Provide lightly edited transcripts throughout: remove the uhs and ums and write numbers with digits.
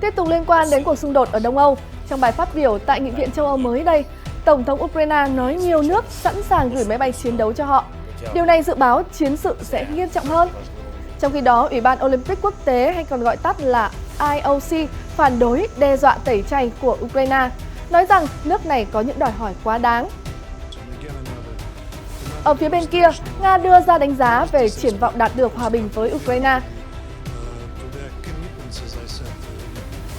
Tiếp tục liên quan đến cuộc xung đột ở Đông Âu, trong bài phát biểu tại Nghị viện châu Âu mới đây, Tổng thống Ukraine nói nhiều nước sẵn sàng gửi máy bay chiến đấu cho họ. Điều này dự báo chiến sự sẽ nghiêm trọng hơn. Trong khi đó, Ủy ban Olympic Quốc tế hay còn gọi tắt là IOC phản đối đe dọa tẩy chay của Ukraine, nói rằng nước này có những đòi hỏi quá đáng. Ở phía bên kia, Nga đưa ra đánh giá về triển vọng đạt được hòa bình với Ukraine.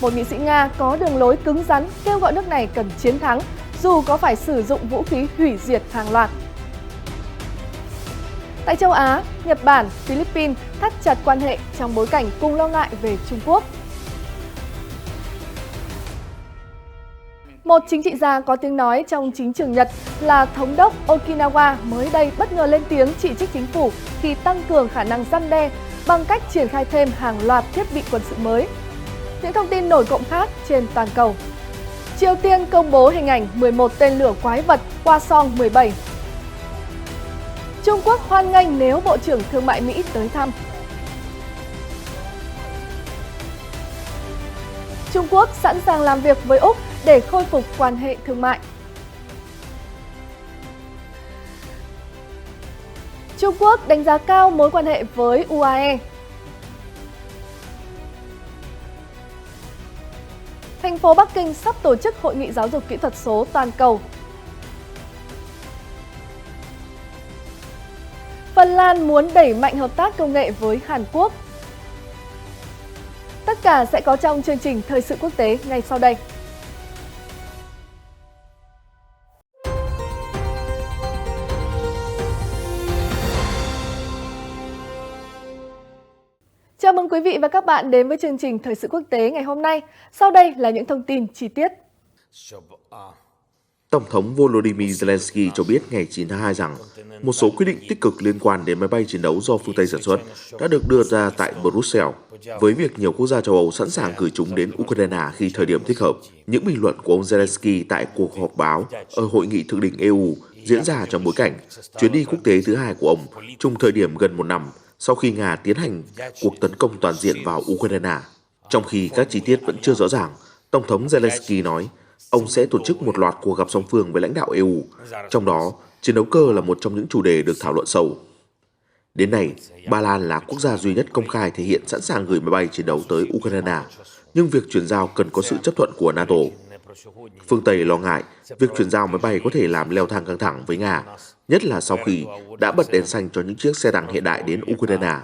Một nghị sĩ Nga có đường lối cứng rắn kêu gọi nước này cần chiến thắng, dù có phải sử dụng vũ khí hủy diệt hàng loạt. Tại châu Á, Nhật Bản, Philippines thắt chặt quan hệ trong bối cảnh cùng lo ngại về Trung Quốc. Một chính trị gia có tiếng nói trong chính trường Nhật là thống đốc Okinawa mới đây bất ngờ lên tiếng chỉ trích chính phủ khi tăng cường khả năng răn đe bằng cách triển khai thêm hàng loạt thiết bị quân sự mới. Những thông tin nổi cộng khác trên toàn cầu. Triều Tiên công bố hình ảnh 11 tên lửa quái vật Hwasong-17. Trung Quốc hoan nghênh nếu Bộ trưởng Thương mại Mỹ tới thăm. Trung Quốc sẵn sàng làm việc với Úc để khôi phục quan hệ thương mại. Trung Quốc đánh giá cao mối quan hệ với UAE. Thành phố Bắc Kinh sắp tổ chức Hội nghị giáo dục kỹ thuật số toàn cầu. Phần Lan muốn đẩy mạnh hợp tác công nghệ với Hàn Quốc. Tất cả sẽ có trong chương trình Thời sự quốc tế ngay sau đây. Chào mừng quý vị và các bạn đến với chương trình Thời sự quốc tế ngày hôm nay. Sau đây là những thông tin chi tiết. Tổng thống Volodymyr Zelensky cho biết ngày 9 tháng 2 rằng một số quyết định tích cực liên quan đến máy bay chiến đấu do phương Tây sản xuất đã được đưa ra tại Brussels, với việc nhiều quốc gia châu Âu sẵn sàng gửi chúng đến Ukraine khi thời điểm thích hợp. Những bình luận của ông Zelensky tại cuộc họp báo ở Hội nghị Thượng đỉnh EU diễn ra trong bối cảnh chuyến đi quốc tế thứ hai của ông trong thời điểm gần một năm sau khi Nga tiến hành cuộc tấn công toàn diện vào Ukraine. Trong khi các chi tiết vẫn chưa rõ ràng, Tổng thống Zelensky nói ông sẽ tổ chức một loạt cuộc gặp song phương với lãnh đạo EU, trong đó chiến đấu cơ là một trong những chủ đề được thảo luận sâu. Đến nay, Ba Lan là quốc gia duy nhất công khai thể hiện sẵn sàng gửi máy bay chiến đấu tới Ukraine, nhưng việc chuyển giao cần có sự chấp thuận của NATO. Phương Tây lo ngại việc chuyển giao máy bay có thể làm leo thang căng thẳng với Nga, nhất là sau khi đã bật đèn xanh cho những chiếc xe tăng hiện đại đến Ukraine.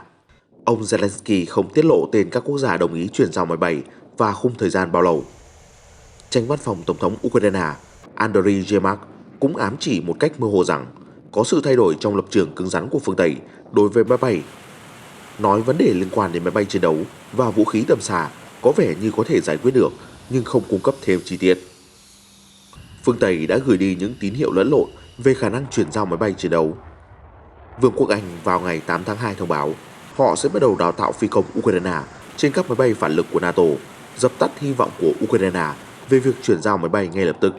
Ông Zelensky không tiết lộ tên các quốc gia đồng ý chuyển giao máy bay và khung thời gian bao lâu. Chánh văn phòng Tổng thống Ukraine Andriy Yermak cũng ám chỉ một cách mơ hồ rằng có sự thay đổi trong lập trường cứng rắn của phương Tây đối với máy bay, nói vấn đề liên quan đến máy bay chiến đấu và vũ khí tầm xa có vẻ như có thể giải quyết được nhưng không cung cấp thêm chi tiết. Phương Tây đã gửi đi những tín hiệu lẫn lộn về khả năng chuyển giao máy bay chiến đấu. Vương quốc Anh vào ngày 8 tháng 2 thông báo họ sẽ bắt đầu đào tạo phi công Ukraine trên các máy bay phản lực của NATO, dập tắt hy vọng của Ukraine về việc chuyển giao máy bay ngay lập tức.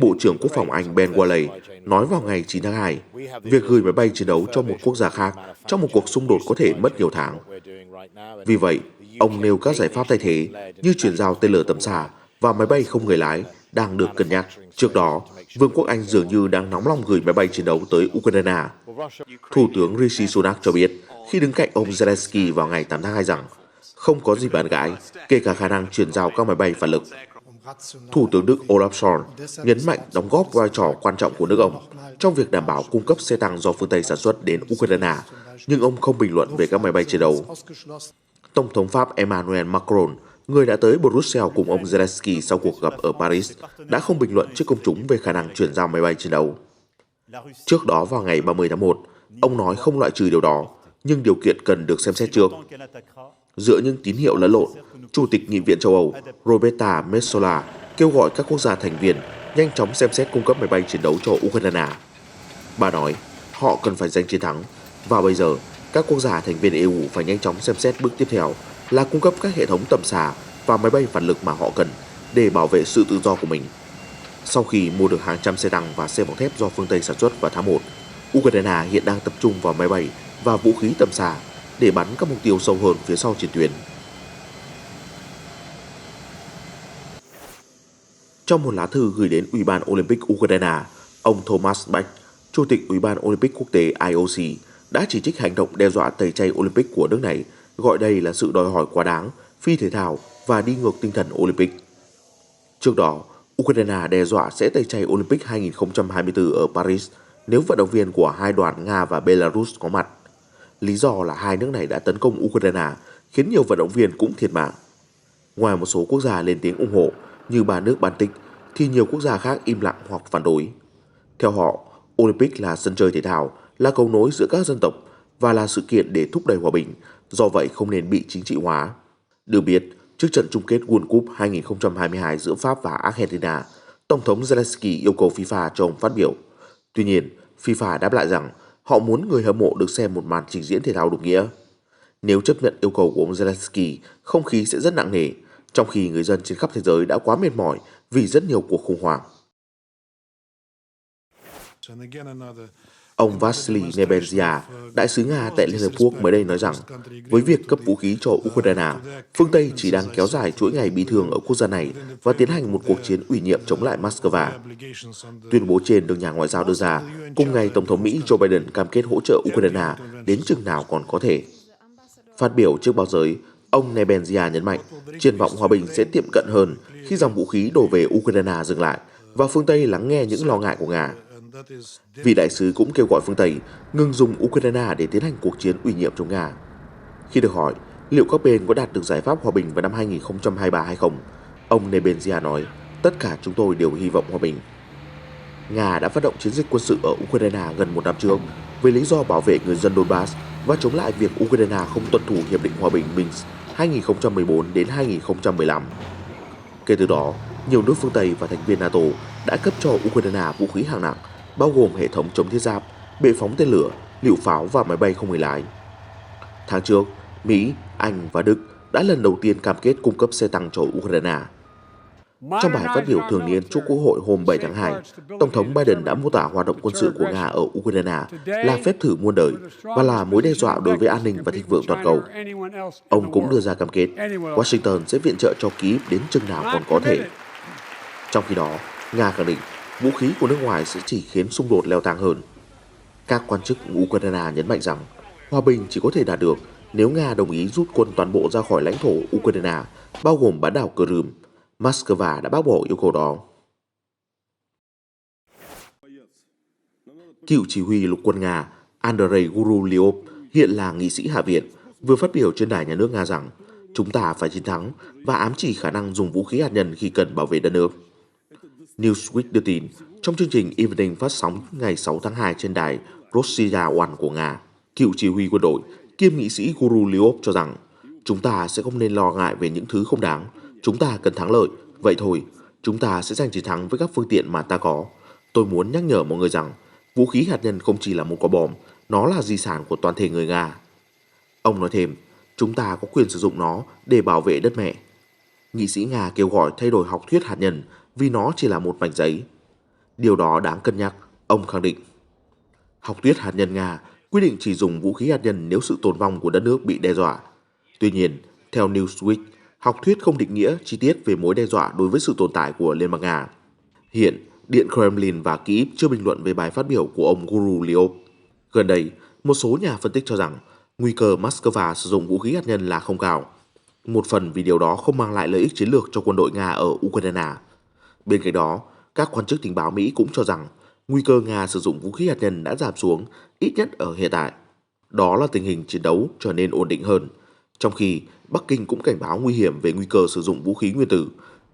Bộ trưởng Quốc phòng Anh Ben Wallace nói vào ngày 9 tháng 2, việc gửi máy bay chiến đấu cho một quốc gia khác trong một cuộc xung đột có thể mất nhiều tháng. Vì vậy, ông nêu các giải pháp thay thế như chuyển giao tên lửa tầm xa và máy bay không người lái đang được cân nhắc. Trước đó, Vương quốc Anh dường như đang nóng lòng gửi máy bay chiến đấu tới Ukraine. Thủ tướng Rishi Sunak cho biết khi đứng cạnh ông Zelensky vào ngày 8 tháng 2 rằng không có gì bàn cãi, kể cả khả năng chuyển giao các máy bay phản lực. Thủ tướng Đức Olaf Scholz nhấn mạnh đóng góp vai trò quan trọng của nước ông trong việc đảm bảo cung cấp xe tăng do phương Tây sản xuất đến Ukraine, nhưng ông không bình luận về các máy bay chiến đấu. Tổng thống Pháp Emmanuel Macron, người đã tới Brussels cùng ông Zelensky sau cuộc gặp ở Paris, đã không bình luận trước công chúng về khả năng chuyển giao máy bay chiến đấu. Trước đó vào ngày 30 tháng 1, ông nói không loại trừ điều đó, nhưng điều kiện cần được xem xét trước. Giữa những tín hiệu lẫn lộn, Chủ tịch Nghị viện châu Âu Roberta Metsola kêu gọi các quốc gia thành viên nhanh chóng xem xét cung cấp máy bay chiến đấu cho Ukraine. Bà nói họ cần phải giành chiến thắng, và bây giờ các quốc gia thành viên EU phải nhanh chóng xem xét bước tiếp theo là cung cấp các hệ thống tầm xa và máy bay phản lực mà họ cần để bảo vệ sự tự do của mình. Sau khi mua được hàng trăm xe tăng và xe bọc thép do phương Tây sản xuất vào tháng 1, Ukraine hiện đang tập trung vào máy bay và vũ khí tầm xa để bắn các mục tiêu sâu hơn phía sau chiến tuyến. Trong một lá thư gửi đến Ủy ban Olympic Ukraine, ông Thomas Bach, Chủ tịch Ủy ban Olympic Quốc tế IOC, đã chỉ trích hành động đe dọa tẩy chay Olympic của nước này, gọi đây là sự đòi hỏi quá đáng, phi thể thao và đi ngược tinh thần Olympic. Trước đó, Ukraine đe dọa sẽ tẩy chay Olympic 2024 ở Paris nếu vận động viên của hai đoàn Nga và Belarus có mặt. Lý do là hai nước này đã tấn công Ukraine, khiến nhiều vận động viên cũng thiệt mạng. Ngoài một số quốc gia lên tiếng ủng hộ như ba nước Baltic, thì nhiều quốc gia khác im lặng hoặc phản đối. Theo họ, Olympic là sân chơi thể thao, là cầu nối giữa các dân tộc và là sự kiện để thúc đẩy hòa bình, do vậy không nên bị chính trị hóa. Được biết, trước trận chung kết World Cup 2022 giữa Pháp và Argentina, Tổng thống Zelensky yêu cầu FIFA cho ông phát biểu. Tuy nhiên, FIFA đáp lại rằng họ muốn người hâm mộ được xem một màn trình diễn thể thao đúng nghĩa. Nếu chấp nhận yêu cầu của ông Zelensky, không khí sẽ rất nặng nề, trong khi người dân trên khắp thế giới đã quá mệt mỏi vì rất nhiều cuộc khủng hoảng. Ông Vasily Nebenzia, đại sứ Nga tại Liên Hợp Quốc mới đây nói rằng, với việc cấp vũ khí cho Ukraine, phương Tây chỉ đang kéo dài chuỗi ngày bi thương ở quốc gia này và tiến hành một cuộc chiến ủy nhiệm chống lại Moscow. Tuyên bố trên được nhà ngoại giao đưa ra, cùng ngày Tổng thống Mỹ Joe Biden cam kết hỗ trợ Ukraine đến chừng nào còn có thể. Phát biểu trước báo giới, ông Nebenzia nhấn mạnh, triển vọng hòa bình sẽ tiệm cận hơn khi dòng vũ khí đổ về Ukraine dừng lại và phương Tây lắng nghe những lo ngại của Nga. Vị đại sứ cũng kêu gọi phương Tây ngừng dùng Ukraine để tiến hành cuộc chiến ủy nhiệm chống Nga. Khi được hỏi liệu các bên có đạt được giải pháp hòa bình vào năm 2023 hay không, ông Nebenzia nói, tất cả chúng tôi đều hy vọng hòa bình. Nga đã phát động chiến dịch quân sự ở Ukraine gần một năm trước với lý do bảo vệ người dân Donbass và chống lại việc Ukraine không tuân thủ Hiệp định Hòa bình Minsk 2014 đến 2015. Kể từ đó, nhiều nước phương Tây và thành viên NATO đã cấp cho Ukraine vũ khí hạng nặng, bao gồm hệ thống chống thiết giáp, bệ phóng tên lửa, lựu pháo và máy bay không người lái. Tháng trước, Mỹ, Anh và Đức đã lần đầu tiên cam kết cung cấp xe tăng cho Ukraine. Trong bài phát biểu thường niên trước Quốc hội hôm 7 tháng 2, Tổng thống Biden đã mô tả hoạt động quân sự của Nga ở Ukraine là phép thử muôn đời và là mối đe dọa đối với an ninh và thịnh vượng toàn cầu. Ông cũng đưa ra cam kết Washington sẽ viện trợ cho Kyiv đến chừng nào còn có thể. Trong khi đó, Nga khẳng định vũ khí của nước ngoài sẽ chỉ khiến xung đột leo thang hơn. Các quan chức Ukraine nhấn mạnh rằng hòa bình chỉ có thể đạt được nếu Nga đồng ý rút quân toàn bộ ra khỏi lãnh thổ Ukraine, bao gồm bán đảo Crimea. Moscow đã bác bỏ yêu cầu đó. Cựu chỉ huy lục quân Nga Andrei Gurulyov, hiện là nghị sĩ Hạ viện, vừa phát biểu trên đài nhà nước Nga rằng chúng ta phải chiến thắng và ám chỉ khả năng dùng vũ khí hạt nhân khi cần bảo vệ đất nước. Newsweek đưa tin trong chương trình Evening phát sóng ngày 6 tháng 2 trên đài Rossiya One của Nga, cựu chỉ huy quân đội kiêm nghị sĩ Gurulyov cho rằng chúng ta sẽ không nên lo ngại về những thứ không đáng. Chúng ta cần thắng lợi, vậy thôi, chúng ta sẽ giành chiến thắng với các phương tiện mà ta có. Tôi muốn nhắc nhở mọi người rằng, vũ khí hạt nhân không chỉ là một quả bom, nó là di sản của toàn thể người Nga. Ông nói thêm, chúng ta có quyền sử dụng nó để bảo vệ đất mẹ. Nghị sĩ Nga kêu gọi thay đổi học thuyết hạt nhân vì nó chỉ là một mảnh giấy. Điều đó đáng cân nhắc, ông khẳng định. Học thuyết hạt nhân Nga quy định chỉ dùng vũ khí hạt nhân nếu sự tồn vong của đất nước bị đe dọa. Tuy nhiên, theo Newsweek, học thuyết không định nghĩa chi tiết về mối đe dọa đối với sự tồn tại của Liên bang Nga. Hiện, Điện Kremlin và Kyiv chưa bình luận về bài phát biểu của ông Gurulyov. Gần đây, một số nhà phân tích cho rằng nguy cơ Moscow sử dụng vũ khí hạt nhân là không cao. Một phần vì điều đó không mang lại lợi ích chiến lược cho quân đội Nga ở Ukraine. Bên cạnh đó, các quan chức tình báo Mỹ cũng cho rằng nguy cơ Nga sử dụng vũ khí hạt nhân đã giảm xuống, ít nhất ở hiện tại. Đó là tình hình chiến đấu trở nên ổn định hơn. Trong khi Bắc Kinh cũng cảnh báo nguy hiểm về nguy cơ sử dụng vũ khí nguyên tử.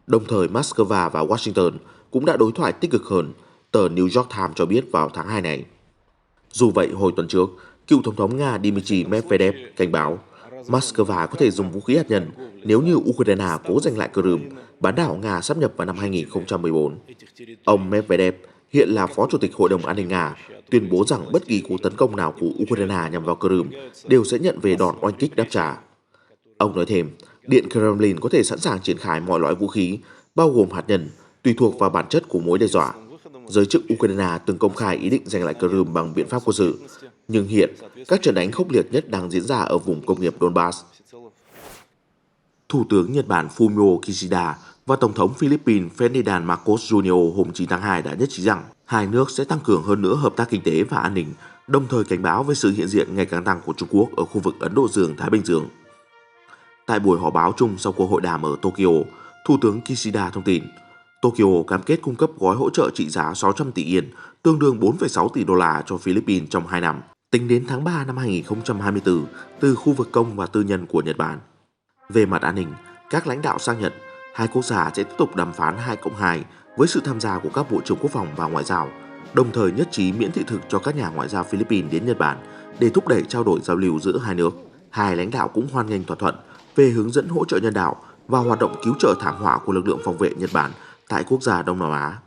Đồng thời Moscow và Washington cũng đã đối thoại tích cực hơn, tờ New York Times cho biết vào tháng 2 này. Dù vậy, hồi tuần trước, cựu Tổng thống Nga Dmitry Medvedev cảnh báo Moscow có thể dùng vũ khí hạt nhân nếu như Ukraine cố giành lại Crimea, bán đảo Nga sáp nhập vào năm 2014. Ông Medvedev, hiện là Phó Chủ tịch Hội đồng An ninh Nga, tuyên bố rằng bất kỳ cuộc tấn công nào của Ukraine nhằm vào Crimea đều sẽ nhận về đòn oanh kích đáp trả. Ông nói thêm, Điện Kremlin có thể sẵn sàng triển khai mọi loại vũ khí, bao gồm hạt nhân, tùy thuộc vào bản chất của mối đe dọa. Giới chức Ukraine từng công khai ý định giành lại Crimea bằng biện pháp quân sự, nhưng hiện các trận đánh khốc liệt nhất đang diễn ra ở vùng công nghiệp Donbass. Thủ tướng Nhật Bản Fumio Kishida và Tổng thống Philippines Ferdinand Marcos Jr. hôm 9 tháng 2 đã nhất trí rằng hai nước sẽ tăng cường hơn nữa hợp tác kinh tế và an ninh, đồng thời cảnh báo về sự hiện diện ngày càng tăng của Trung Quốc ở khu vực Ấn Độ Dương-Thái Bình Dương. Tại buổi họp báo chung sau cuộc hội đàm ở Tokyo, Thủ tướng Kishida thông tin, Tokyo cam kết cung cấp gói hỗ trợ trị giá 600 tỷ yên, tương đương 4,6 tỷ đô la cho Philippines trong 2 năm, tính đến tháng 3 năm 2024, từ khu vực công và tư nhân của Nhật Bản. Về mặt an ninh, các lãnh đạo xác nhận hai quốc gia sẽ tiếp tục đàm phán 2+2 với sự tham gia của các bộ trưởng quốc phòng và ngoại giao, đồng thời nhất trí miễn thị thực cho các nhà ngoại giao Philippines đến Nhật Bản để thúc đẩy trao đổi giao lưu giữa hai nước. Hai lãnh đạo cũng hoan nghênh thỏa thuận về hướng dẫn hỗ trợ nhân đạo và hoạt động cứu trợ thảm họa của lực lượng phòng vệ Nhật Bản tại quốc gia Đông Nam Á.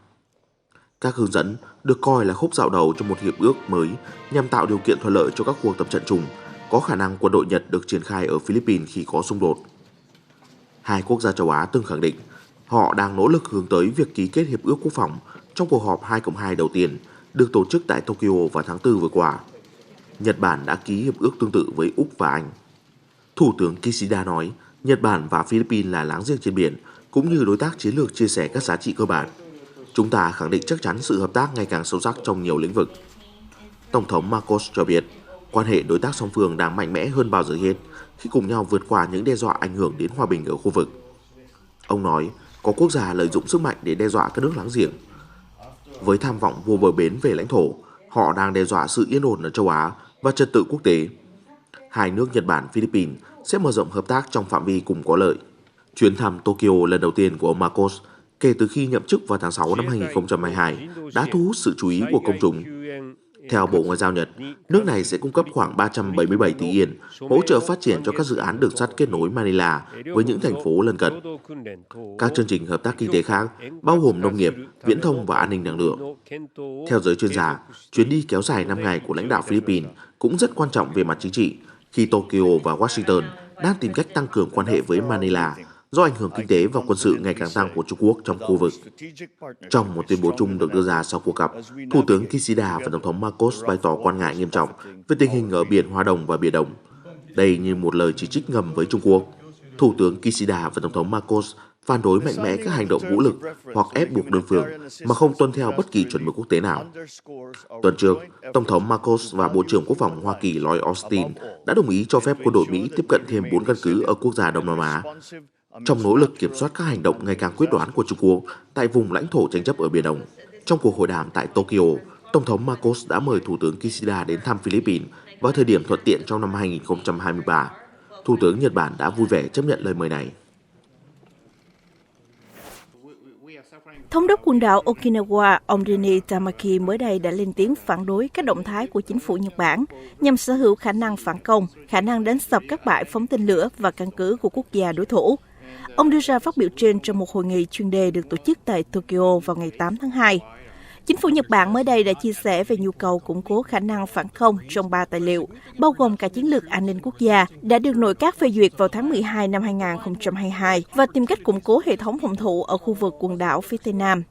Các hướng dẫn được coi là khúc dạo đầu cho một hiệp ước mới nhằm tạo điều kiện thuận lợi cho các cuộc tập trận chung, có khả năng quân đội Nhật được triển khai ở Philippines khi có xung đột. Hai quốc gia châu Á từng khẳng định họ đang nỗ lực hướng tới việc ký kết hiệp ước quốc phòng trong cuộc họp 2+2 đầu tiên được tổ chức tại Tokyo vào tháng 4 vừa qua. Nhật Bản đã ký hiệp ước tương tự với Úc và Anh. Thủ tướng Kishida nói Nhật Bản và Philippines là láng giềng trên biển, cũng như đối tác chiến lược chia sẻ các giá trị cơ bản. Chúng ta khẳng định chắc chắn sự hợp tác ngày càng sâu sắc trong nhiều lĩnh vực. Tổng thống Marcos cho biết, quan hệ đối tác song phương đang mạnh mẽ hơn bao giờ hết khi cùng nhau vượt qua những đe dọa ảnh hưởng đến hòa bình ở khu vực. Ông nói, có quốc gia lợi dụng sức mạnh để đe dọa các nước láng giềng. Với tham vọng vô bờ bến về lãnh thổ, họ đang đe dọa sự yên ổn ở châu Á và trật tự quốc tế. Hai nước Nhật Bản, Philippines sẽ mở rộng hợp tác trong phạm vi cùng có lợi. Chuyến thăm Tokyo lần đầu tiên của ông Marcos kể từ khi nhậm chức vào tháng 6 năm 2022 đã thu hút sự chú ý của công chúng. Theo Bộ Ngoại giao Nhật, nước này sẽ cung cấp khoảng 377 tỷ yên hỗ trợ phát triển cho các dự án đường sắt kết nối Manila với những thành phố lân cận. Các chương trình hợp tác kinh tế khác bao gồm nông nghiệp, viễn thông và an ninh năng lượng. Theo giới chuyên gia, chuyến đi kéo dài 5 ngày của lãnh đạo Philippines cũng rất quan trọng về mặt chính trị khi Tokyo và Washington đang tìm cách tăng cường quan hệ với Manila do ảnh hưởng kinh tế và quân sự ngày càng tăng của Trung Quốc trong khu vực. Trong một tuyên bố chung được đưa ra sau cuộc gặp, Thủ tướng Kishida và Tổng thống Marcos bày tỏ quan ngại nghiêm trọng về tình hình ở Biển Hoa Đông và Biển Đông. Đây như một lời chỉ trích ngầm với Trung Quốc. Thủ tướng Kishida và Tổng thống Marcos phản đối mạnh mẽ các hành động vũ lực hoặc ép buộc đơn phương mà không tuân theo bất kỳ chuẩn mực quốc tế nào. Tuần trước, Tổng thống Marcos và Bộ trưởng Quốc phòng Hoa Kỳ Lloyd Austin đã đồng ý cho phép quân đội Mỹ tiếp cận thêm 4 căn cứ ở quốc gia Đông Nam Á, trong nỗ lực kiểm soát các hành động ngày càng quyết đoán của Trung Quốc tại vùng lãnh thổ tranh chấp ở Biển Đông. Trong cuộc hội đàm tại Tokyo, Tổng thống Marcos đã mời Thủ tướng Kishida đến thăm Philippines vào thời điểm thuận tiện trong năm 2023. Thủ tướng Nhật Bản đã vui vẻ chấp nhận lời mời này. Thống đốc quần đảo Okinawa, ông Rini Tamaki mới đây đã lên tiếng phản đối các động thái của chính phủ Nhật Bản nhằm sở hữu khả năng phản công, khả năng đánh sập các bãi phóng tên lửa và căn cứ của quốc gia đối thủ. Ông đưa ra phát biểu trên trong một hội nghị chuyên đề được tổ chức tại Tokyo vào ngày 8 tháng 2. Chính phủ Nhật Bản mới đây đã chia sẻ về nhu cầu củng cố khả năng phản công trong 3 tài liệu, bao gồm cả chiến lược an ninh quốc gia, đã được nội các phê duyệt vào tháng 12 năm 2022 và tìm cách củng cố hệ thống phòng thủ ở khu vực quần đảo phía Tây Nam.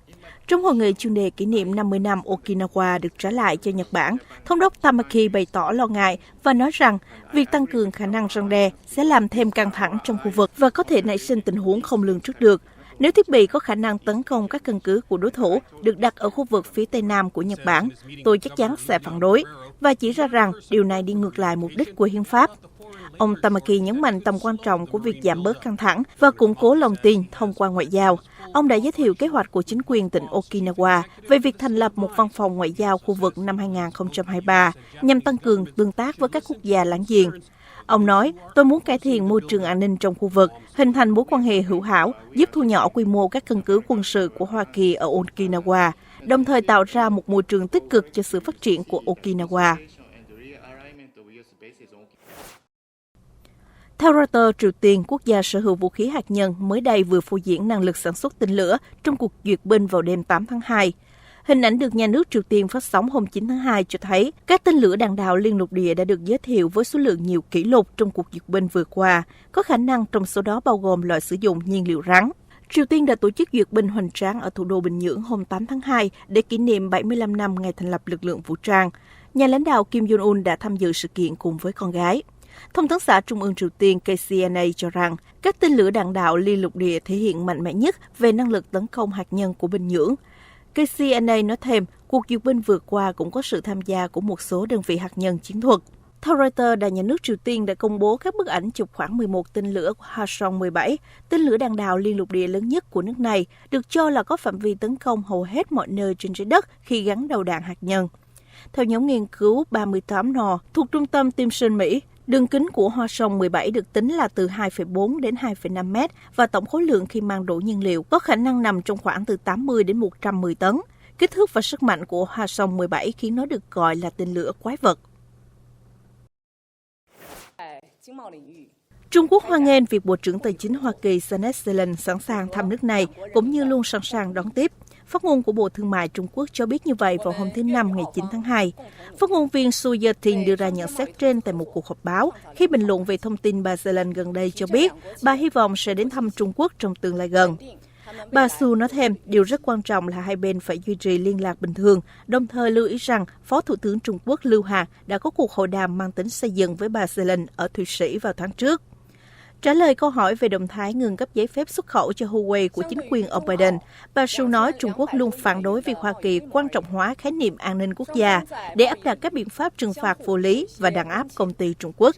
Trong hội nghị chuyên đề kỷ niệm 50 năm Okinawa được trả lại cho Nhật Bản, Thống đốc Tamaki bày tỏ lo ngại và nói rằng việc tăng cường khả năng răn đe sẽ làm thêm căng thẳng trong khu vực và có thể nảy sinh tình huống không lường trước được. Nếu thiết bị có khả năng tấn công các căn cứ của đối thủ được đặt ở khu vực phía Tây Nam của Nhật Bản, tôi chắc chắn sẽ phản đối và chỉ ra rằng điều này đi ngược lại mục đích của hiến pháp. Ông Tamaki nhấn mạnh tầm quan trọng của việc giảm bớt căng thẳng và củng cố lòng tin thông qua ngoại giao. Ông đã giới thiệu kế hoạch của chính quyền tỉnh Okinawa về việc thành lập một văn phòng ngoại giao khu vực năm 2023 nhằm tăng cường tương tác với các quốc gia láng giềng. Ông nói, tôi muốn cải thiện môi trường an ninh trong khu vực, hình thành mối quan hệ hữu hảo, giúp thu nhỏ quy mô các căn cứ quân sự của Hoa Kỳ ở Okinawa, đồng thời tạo ra một môi trường tích cực cho sự phát triển của Okinawa. Theo Reuters, Triều Tiên, quốc gia sở hữu vũ khí hạt nhân, mới đây vừa phô diễn năng lực sản xuất tên lửa trong cuộc duyệt binh vào đêm 8 tháng 2. Hình ảnh được nhà nước Triều Tiên phát sóng hôm 9 tháng 2 cho thấy các tên lửa đạn đạo liên lục địa đã được giới thiệu với số lượng nhiều kỷ lục trong cuộc duyệt binh vừa qua, có khả năng trong số đó bao gồm loại sử dụng nhiên liệu rắn. Triều Tiên đã tổ chức duyệt binh hoành tráng ở thủ đô Bình Nhưỡng hôm 8 tháng 2 để kỷ niệm 75 năm ngày thành lập lực lượng vũ trang. Nhà lãnh đạo Kim Jong-un đã tham dự sự kiện cùng với con gái. Thông tấn xã Trung ương Triều Tiên KCNA cho rằng các tên lửa đạn đạo liên lục địa thể hiện mạnh mẽ nhất về năng lực tấn công hạt nhân của Bình Nhưỡng. KCNA nói thêm, cuộc duyệt binh vừa qua cũng có sự tham gia của một số đơn vị hạt nhân chiến thuật. Theo Reuters, Đài nhà nước Triều Tiên đã công bố các bức ảnh chụp khoảng 11 tên lửa Hwasong-17, tên lửa đạn đạo liên lục địa lớn nhất của nước này, được cho là có phạm vi tấn công hầu hết mọi nơi trên trái đất khi gắn đầu đạn hạt nhân. Theo nhóm nghiên cứu 38N thuộc Trung tâm Timson Mỹ, đường kính của Hwasong-17 được tính là từ 2,4 đến 2,5 mét và tổng khối lượng khi mang đổ nhiên liệu có khả năng nằm trong khoảng từ 80 đến 110 tấn. Kích thước và sức mạnh của Hwasong-17 khiến nó được gọi là tên lửa quái vật. Trung Quốc hoan nghênh việc Bộ trưởng Tài chính Hoa Kỳ Janet Yellen sẵn sàng thăm nước này, cũng như luôn sẵn sàng đón tiếp. Phát ngôn của Bộ Thương mại Trung Quốc cho biết như vậy vào hôm thứ Năm ngày 9 tháng 2. Phát ngôn viên Su Zhiting đưa ra nhận xét trên tại một cuộc họp báo khi bình luận về thông tin bà Yellen gần đây cho biết bà hy vọng sẽ đến thăm Trung Quốc trong tương lai gần. Bà Su nói thêm, điều rất quan trọng là hai bên phải duy trì liên lạc bình thường, đồng thời lưu ý rằng Phó Thủ tướng Trung Quốc Lưu Hạc đã có cuộc hội đàm mang tính xây dựng với bà Yellen ở Thụy Sĩ vào tháng trước. Trả lời câu hỏi về động thái ngừng cấp giấy phép xuất khẩu cho Huawei của chính quyền ông Biden, bà Su nói Trung Quốc luôn phản đối việc Hoa Kỳ quan trọng hóa khái niệm an ninh quốc gia để áp đặt các biện pháp trừng phạt vô lý và đàn áp công ty Trung Quốc.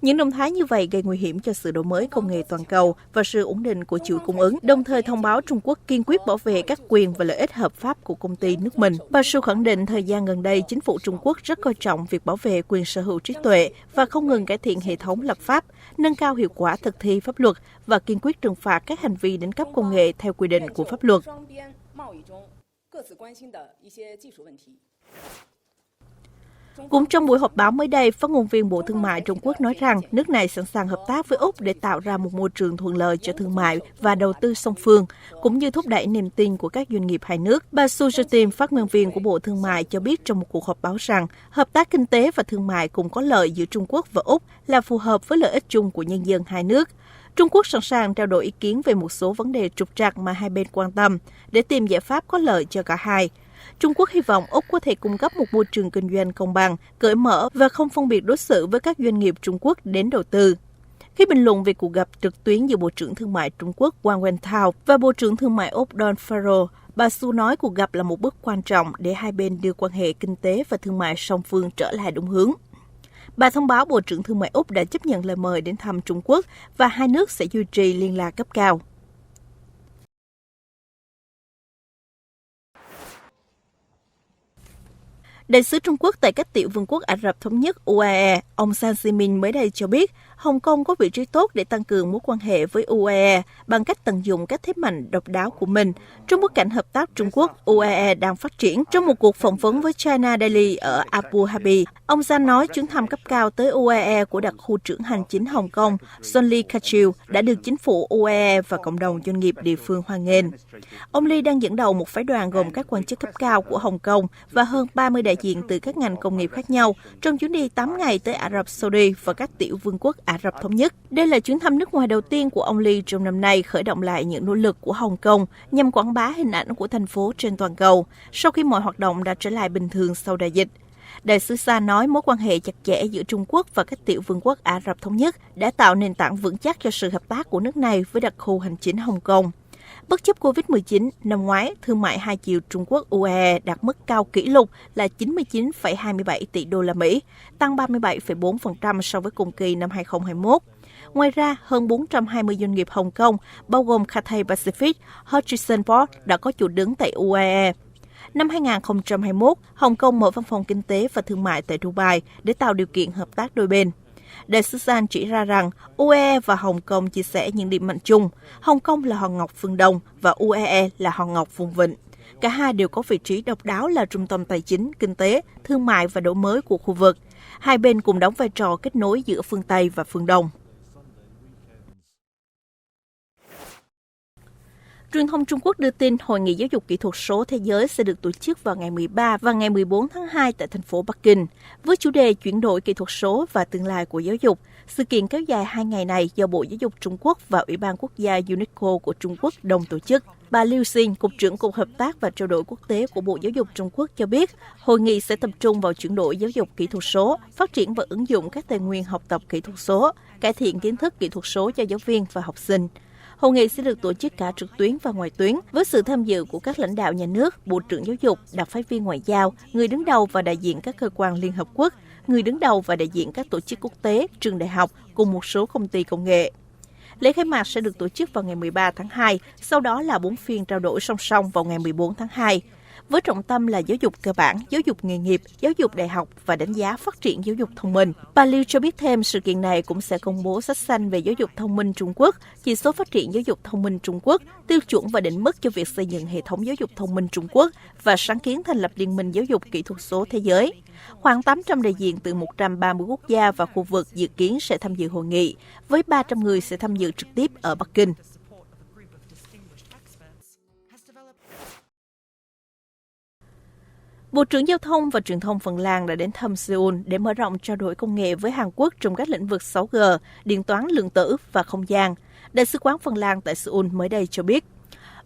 Những động thái như vậy gây nguy hiểm cho sự đổi mới công nghệ toàn cầu và sự ổn định của chuỗi cung ứng, đồng thời thông báo Trung Quốc kiên quyết bảo vệ các quyền và lợi ích hợp pháp của công ty nước mình. Bà Su khẳng định thời gian gần đây, chính phủ Trung Quốc rất coi trọng việc bảo vệ quyền sở hữu trí tuệ và không ngừng cải thiện hệ thống lập pháp, nâng cao hiệu quả thực thi pháp luật và kiên quyết trừng phạt các hành vi đánh cắp công nghệ theo quy định của pháp luật. Cũng trong buổi họp báo mới đây, phát ngôn viên Bộ Thương mại Trung Quốc nói rằng nước này sẵn sàng hợp tác với Úc để tạo ra một môi trường thuận lợi cho thương mại và đầu tư song phương, cũng như thúc đẩy niềm tin của các doanh nghiệp hai nước. Bà Su Zhiting, phát ngôn viên của Bộ Thương mại, cho biết trong một cuộc họp báo rằng hợp tác kinh tế và thương mại cùng có lợi giữa Trung Quốc và Úc là phù hợp với lợi ích chung của nhân dân hai nước. Trung Quốc sẵn sàng trao đổi ý kiến về một số vấn đề trục trặc mà hai bên quan tâm để tìm giải pháp có lợi cho cả hai. Trung Quốc hy vọng Úc có thể cung cấp một môi trường kinh doanh công bằng, cởi mở và không phân biệt đối xử với các doanh nghiệp Trung Quốc đến đầu tư. Khi bình luận về cuộc gặp trực tuyến giữa Bộ trưởng Thương mại Trung Quốc Wang Wentao và Bộ trưởng Thương mại Úc Don Farrell, bà Su nói cuộc gặp là một bước quan trọng để hai bên đưa quan hệ kinh tế và thương mại song phương trở lại đúng hướng. Bà thông báo Bộ trưởng Thương mại Úc đã chấp nhận lời mời đến thăm Trung Quốc và hai nước sẽ duy trì liên lạc cấp cao. Đại sứ Trung Quốc tại các tiểu vương quốc Ả Rập Thống Nhất UAE, ông San Jimin mới đây cho biết Hồng Kông có vị trí tốt để tăng cường mối quan hệ với UAE bằng cách tận dụng các thế mạnh độc đáo của mình trong bối cảnh hợp tác Trung Quốc-UAE đang phát triển. Trong một cuộc phỏng vấn với China Daily ở Abu Dhabi, ông San nói chuyến thăm cấp cao tới UAE của đặc khu trưởng hành chính Hồng Kông John Lee Ka-chiu đã được chính phủ UAE và cộng đồng doanh nghiệp địa phương hoan nghênh. Ông Lee đang dẫn đầu một phái đoàn gồm các quan chức cấp cao của Hồng Kông và hơn 30 đại diện từ các ngành công nghiệp khác nhau trong chuyến đi 8 ngày tới Ả Rập Saudi và các tiểu vương quốc Ả Rập Thống Nhất. Đây là chuyến thăm nước ngoài đầu tiên của ông Lee trong năm nay, khởi động lại những nỗ lực của Hồng Kông nhằm quảng bá hình ảnh của thành phố trên toàn cầu sau khi mọi hoạt động đã trở lại bình thường sau đại dịch. Đại sứ Sa nói mối quan hệ chặt chẽ giữa Trung Quốc và các tiểu vương quốc Ả Rập Thống Nhất đã tạo nền tảng vững chắc cho sự hợp tác của nước này với đặc khu hành chính Hồng Kông. Bất chấp Covid-19, năm ngoái, thương mại hai chiều Trung Quốc-UAE đạt mức cao kỷ lục là 99,27 tỷ đô la Mỹ, tăng 37,4% so với cùng kỳ năm 2021. Ngoài ra, hơn 420 doanh nghiệp Hồng Kông, bao gồm Cathay Pacific, Hutchison Port đã có chỗ đứng tại UAE. Năm 2021, Hồng Kông mở văn phòng kinh tế và thương mại tại Dubai để tạo điều kiện hợp tác đôi bên. Đại sứ San chỉ ra rằng UAE và Hồng Kông chia sẻ những điểm mạnh chung. Hồng Kông là hòn ngọc phương Đông và UAE là hòn ngọc vùng vịnh. Cả hai đều có vị trí độc đáo là trung tâm tài chính, kinh tế, thương mại và đổi mới của khu vực. Hai bên cùng đóng vai trò kết nối giữa phương Tây và phương Đông. Truyền thông Trung Quốc đưa tin Hội nghị giáo dục kỹ thuật số thế giới sẽ được tổ chức vào ngày 13 và ngày 14 tháng 2 tại thành phố Bắc Kinh. Với chủ đề chuyển đổi kỹ thuật số và tương lai của giáo dục, Sự kiện kéo dài 2 ngày này do Bộ Giáo dục Trung Quốc và Ủy ban Quốc gia UNESCO của Trung Quốc đồng tổ chức. Bà Liu Xin, Cục trưởng Cục Hợp tác và Trao đổi Quốc tế của Bộ Giáo dục Trung Quốc cho biết, hội nghị sẽ tập trung vào chuyển đổi giáo dục kỹ thuật số, phát triển và ứng dụng các tài nguyên học tập kỹ thuật số, cải thiện kiến thức kỹ thuật số cho giáo viên và học sinh. Hội nghị sẽ được tổ chức cả trực tuyến và ngoài tuyến, với sự tham dự của các lãnh đạo nhà nước, Bộ trưởng Giáo dục, đặc phái viên ngoại giao, người đứng đầu và đại diện các cơ quan Liên Hợp Quốc, người đứng đầu và đại diện các tổ chức quốc tế, trường đại học cùng một số công ty công nghệ. Lễ khai mạc sẽ được tổ chức vào ngày 13 tháng 2, sau đó là 4 phiên trao đổi song song vào ngày 14 tháng 2, với trọng tâm là giáo dục cơ bản, giáo dục nghề nghiệp, giáo dục đại học và đánh giá phát triển giáo dục thông minh. Bà Liu cho biết thêm, sự kiện này cũng sẽ công bố sách xanh về giáo dục thông minh Trung Quốc, chỉ số phát triển giáo dục thông minh Trung Quốc, tiêu chuẩn và định mức cho việc xây dựng hệ thống giáo dục thông minh Trung Quốc và sáng kiến thành lập Liên minh Giáo dục Kỹ thuật số Thế giới. Khoảng 800 đại diện từ 130 quốc gia và khu vực dự kiến sẽ tham dự hội nghị, với 300 người sẽ tham dự trực tiếp ở Bắc Kinh. Bộ trưởng Giao thông và Truyền thông Phần Lan đã đến thăm Seoul để mở rộng trao đổi công nghệ với Hàn Quốc trong các lĩnh vực 6G, điện toán lượng tử và không gian. Đại sứ quán Phần Lan tại Seoul mới đây cho biết.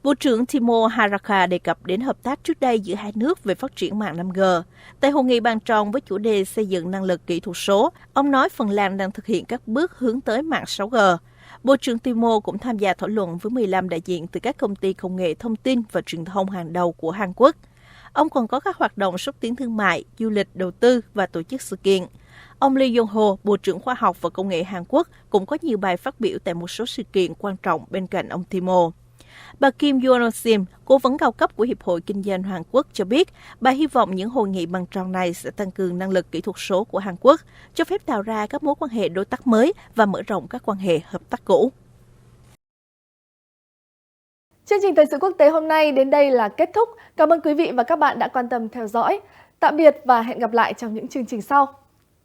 Bộ trưởng Timo Harakka đề cập đến hợp tác trước đây giữa hai nước về phát triển mạng 5G. Tại hội nghị bàn tròn với chủ đề xây dựng năng lực kỹ thuật số, ông nói Phần Lan đang thực hiện các bước hướng tới mạng 6G. Bộ trưởng Timo cũng tham gia thảo luận với 15 đại diện từ các công ty công nghệ thông tin và truyền thông hàng đầu của Hàn Quốc. Ông còn có các hoạt động xúc tiến thương mại, du lịch, đầu tư và tổ chức sự kiện. Ông Lee Yong-ho, Bộ trưởng Khoa học và Công nghệ Hàn Quốc, cũng có nhiều bài phát biểu tại một số sự kiện quan trọng bên cạnh ông Timo. Bà Kim Yoon-sim, cố vấn cao cấp của Hiệp hội Kinh doanh Hàn Quốc cho biết, bà hy vọng những hội nghị bàn tròn này sẽ tăng cường năng lực kỹ thuật số của Hàn Quốc, cho phép tạo ra các mối quan hệ đối tác mới và mở rộng các quan hệ hợp tác cũ. Chương trình Thời sự quốc tế hôm nay đến đây là kết thúc. Cảm ơn quý vị và các bạn đã quan tâm theo dõi. Tạm biệt và hẹn gặp lại trong những chương trình sau.